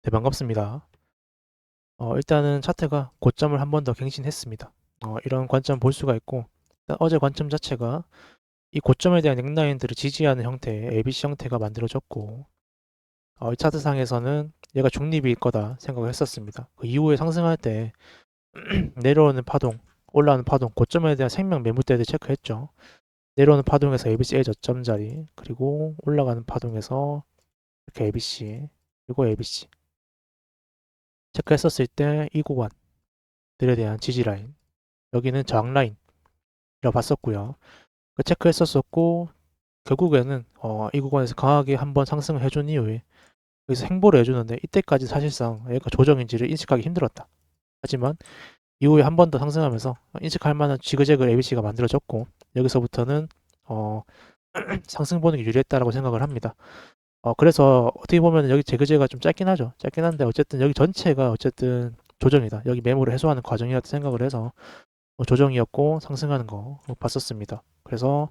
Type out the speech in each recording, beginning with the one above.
네, 반갑습니다. 일단은 차트가 고점을 한 번 더 갱신했습니다. 이런 관점 볼 수가 있고, 일단 어제 관점 자체가 이 고점에 대한 넥라인들을 지지하는 형태의 ABC 형태가 만들어졌고, 이 차트상에서는 얘가 중립일 거다 생각을 했었습니다. 그 이후에 상승할 때 내려오는 파동, 올라오는 파동, 고점에 대한 생명 매물대를 체크했죠. 내려오는 파동에서 ABC의 저점 자리, 그리고 올라가는 파동에서 이렇게 ABC, 그리고 ABC 체크했었을 때 이 구간들에 대한 지지 라인, 여기는 저항 라인이라고 봤었고요. 그 체크했었었고 결국에는 이 구간에서 강하게 한번 상승을 해준 이후에 여기서 행보를 해주는데 이때까지 사실상 얘가 조정인지를 인식하기 힘들었다. 하지만 이후에 한 번 더 상승하면서 인식할 만한 지그재그 ABC가 만들어졌고 여기서부터는 어, 상승 보는 게 유리했다라고 생각을 합니다. 그래서 어떻게 보면 여기 재그재가 좀 짧긴 하죠. 짧긴 한데 어쨌든 여기 전체가 어쨌든 조정이다. 여기 매물을 해소하는 과정이라고 생각을 해서 조정이었고 상승하는 거 봤었습니다. 그래서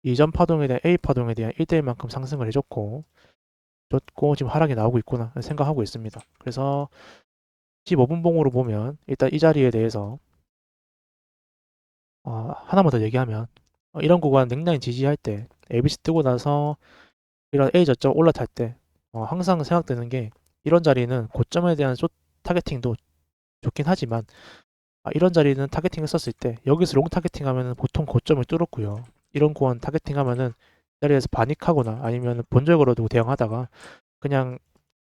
이전 파동에 대한 A 파동에 대한 1대1만큼 상승을 해줬고 지금 하락이 나오고 있구나 생각하고 있습니다. 그래서 15분 봉으로 보면 일단 이 자리에 대해서 하나만 더 얘기하면 이런 구간 넥라인 지지할 때 ABC 뜨고 나서 이런 A 저점 올라탈 때 항상 생각되는 게 이런 자리는 고점에 대한 타겟팅도 좋긴 하지만 이런 자리는 타겟팅을 썼을 때 여기서 롱 타겟팅 하면은 보통 고점을 뚫었고요. 이런 구간 타겟팅 하면은 이 자리에서 바닉하거나 아니면 본절 걸어두고 대응하다가 그냥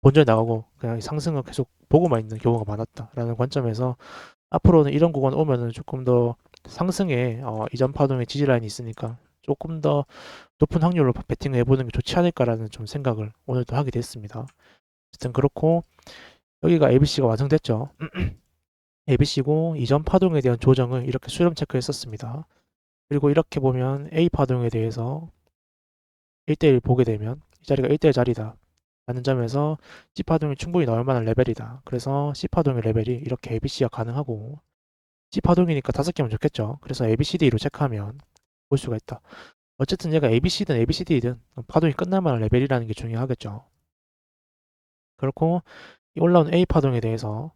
본절 나가고 그냥 상승을 계속 보고만 있는 경우가 많았다라는 관점에서 앞으로는 이런 구간 오면은 조금 더 상승에 이전 파동의 지지 라인이 있으니까 조금 더 높은 확률로 베팅을 해보는 게 좋지 않을까라는 좀 생각을 오늘도 하게 됐습니다. 어쨌든 그렇고 여기가 ABC가 완성됐죠. ABC고 이전 파동에 대한 조정을 이렇게 수렴 체크했었습니다. 그리고 이렇게 보면 A 파동에 대해서 1대1 보게 되면 이 자리가 1대1 자리다 라는 점에서 C 파동이 충분히 나올 만한 레벨이다. 그래서 C 파동의 레벨이 이렇게 ABC가 가능하고 C 파동이니까 5개면 좋겠죠. 그래서 ABCD로 체크하면 볼 수가 있다. 어쨌든 얘가 ABC든 ABCD든 파동이 끝날 만한 레벨이라는 게 중요하겠죠. 그렇고 이 올라온 A 파동에 대해서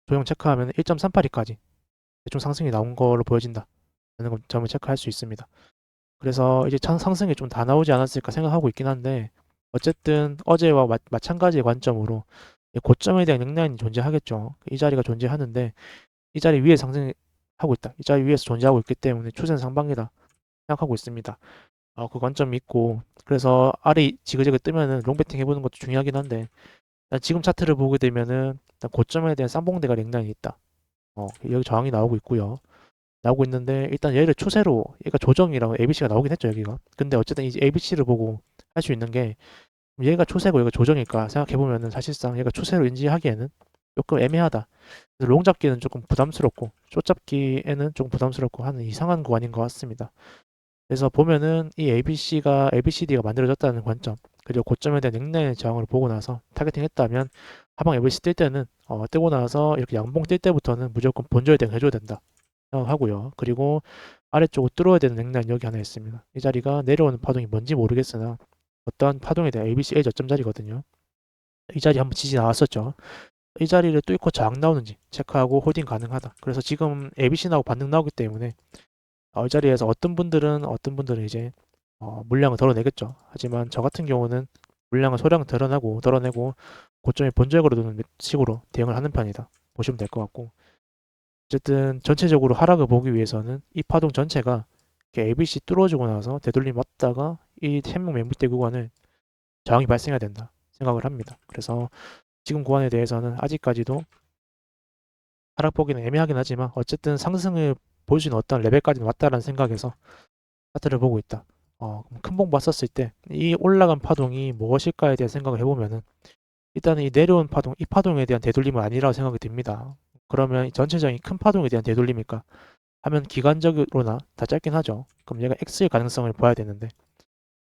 조정 체크하면 1.38까지 대충 상승이 나온 걸로 보여진다 라는 점을 체크할 수 있습니다. 그래서 이제 상승이 좀 다 나오지 않았을까 생각하고 있긴 한데 어쨌든 어제와 마찬가지의 관점으로 고점에 대한 넥라인이 존재하겠죠. 이 자리가 존재하는데 이 자리 위에 상승하고 있다. 이 자리 위에서 존재하고 있기 때문에 추세는 상방이다 생각하고 있습니다. 그 관점이 있고 그래서 아래 지그재그 뜨면은 롱배팅 해보는 것도 중요하긴 한데 일단 지금 차트를 보게 되면은 일단 고점에 대한 쌍봉대가 넥라인이 있다. 여기 저항이 나오고 있고요. 나오고 있는데 일단 얘를 추세로 얘가 조정이라고 ABC가 나오긴 했죠 여기가. 근데 어쨌든 이제 ABC를 보고 할 수 있는 게 얘가 추세고 얘가 조정일까 생각해 보면은 사실상 얘가 추세로 인지하기에는 조금 애매하다. 그래서 롱 잡기는 조금 부담스럽고 숏 잡기에는 조금 부담스럽고 하는 이상한 구간인 것 같습니다. 그래서 보면은 이 ABC가 ABCD가 만들어졌다는 관점 그리고 고점에 대한 넥라인의 저항을 보고 나서 타겟팅 했다면 하방 ABC 뜰 때는 뜨고 나서 이렇게 양봉 뜰 때부터는 무조건 본절 대응 해줘야 된다. 생각하고요. 그리고 아래쪽으로 뚫어야 되는 넥라인 여기 하나 있습니다. 이 자리가 내려오는 파동이 뭔지 모르겠으나 어떠한 파동에 대한 ABC A 저점 자리거든요. 이 자리 한번 지지 나왔었죠. 이 자리를 뚫고 저항 나오는지 체크하고 홀딩 가능하다. 그래서 지금 ABC 나오고 반등 나오기 때문에 이 자리에서 어떤 분들은 이제 물량을 덜어내겠죠. 하지만 저 같은 경우는 물량을 소량 덜어내고 고점에 본절거로 두는 식으로 대응을 하는 편이다. 보시면 될 것 같고 어쨌든 전체적으로 하락을 보기 위해서는 이 파동 전체가 이렇게 ABC 뚫어주고 나서 되돌림 왔다가 이 생명 매물대 구간을 저항이 발생해야 된다 생각을 합니다. 그래서 지금 구간에 대해서는 아직까지도 하락 보기는 애매하긴 하지만 어쨌든 상승을 볼 수 있는 어떤 레벨까지는 왔다라는 생각에서 차트를 보고 있다. 큰봉 봤었을 때 이 올라간 파동이 무엇일까에 대한 생각을 해보면은 일단은 이 내려온 파동, 이 파동에 대한 되돌림은 아니라고 생각이 듭니다. 그러면 전체적인 큰 파동에 대한 되돌림일까? 하면 기간적으로나 다 짧긴 하죠. 그럼 얘가 X의 가능성을 봐야 되는데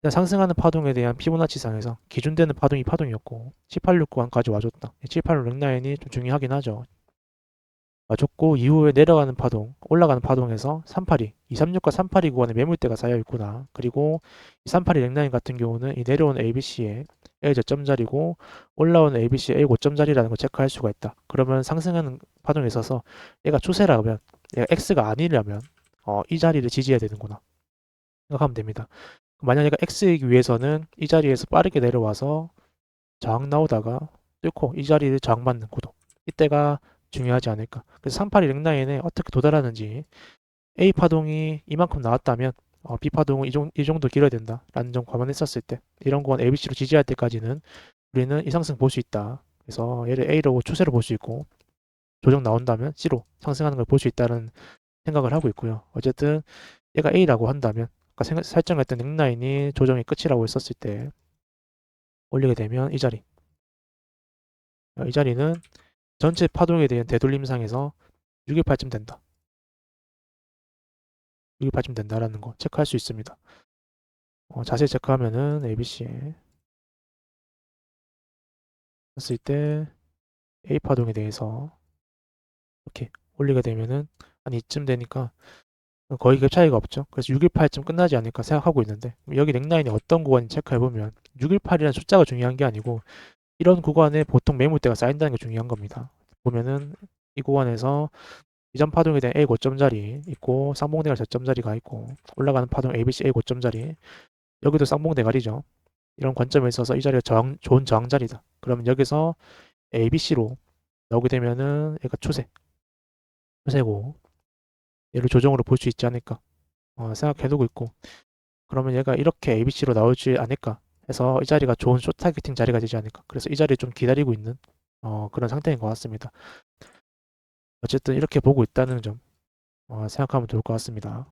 일단 상승하는 파동에 대한 피보나치상에서 기준되는 파동이 파동이었고 1869 구간까지 와줬다. 786 넥라인이 좀 중요하긴 하죠. 와줬고 이후에 내려가는 파동, 올라가는 파동에서 382, 236과 382 구간에 매물대가 쌓여 있구나. 그리고 이 382 넥라인 같은 경우는 이 내려오는 ABC에 A 저점 자리고 올라오는 ABC A 고점 자리라는 걸 체크할 수가 있다. 그러면 상승하는 파동에 있어서 얘가 추세라면 얘가 X가 아니라면 이 자리를 지지해야 되는구나 생각하면 됩니다. 만약 얘가 X이기 위해서는 이 자리에서 빠르게 내려와서 저항 나오다가 뚫고 이 자리를 저항받는 구도 이때가 중요하지 않을까. 그래서 382 랭라인에 어떻게 도달하는지 A 파동이 이만큼 나왔다면 B 파동은 이 정도 길어야 된다라는 점 감안했었을 때 이런 건 ABC로 지지할 때까지는 우리는 이 상승 볼 수 있다. 그래서 얘를 A로 추세로 볼 수 있고 조정 나온다면 C로 상승하는 걸 볼 수 있다는 생각을 하고 있고요. 어쨌든 얘가 A라고 한다면 아까 설정했던 넥라인이 조정의 끝이라고 했었을 때 올리게 되면 이 자리 이 자리는 전체 파동에 대한 되돌림상에서 618쯤 된다. 618쯤 된다라는 거 체크할 수 있습니다. 자세히 체크하면은 ABC에 했을 때 A 파동에 대해서 이렇게 올리게 되면은 한 이쯤 되니까 거의 그 차이가 없죠. 그래서 618쯤 끝나지 않을까 생각하고 있는데 여기 넥라인이 어떤 구간인지 체크해보면 618이라는 숫자가 중요한 게 아니고 이런 구간에 보통 매물대가 쌓인다는 게 중요한 겁니다. 보면은 이 구간에서 이전 파동에 대한 A 고점 자리 있고 쌍봉대가 저점 자리가 있고 올라가는 파동 ABC A 고점 자리 여기도 쌍봉대가리죠. 이런 관점에 있어서 이 자리가 좋은 저항 자리다. 그러면 여기서 ABC로 나오게 되면은 얘가 추세고 얘를 조정으로 볼 수 있지 않을까 생각해두고 있고 그러면 얘가 이렇게 ABC로 나오지 않을까 해서 이 자리가 좋은 숏 타겟팅 자리가 되지 않을까 그래서 이 자리를 좀 기다리고 있는 그런 상태인 것 같습니다. 어쨌든 이렇게 보고 있다는 점 생각하면 좋을 것 같습니다.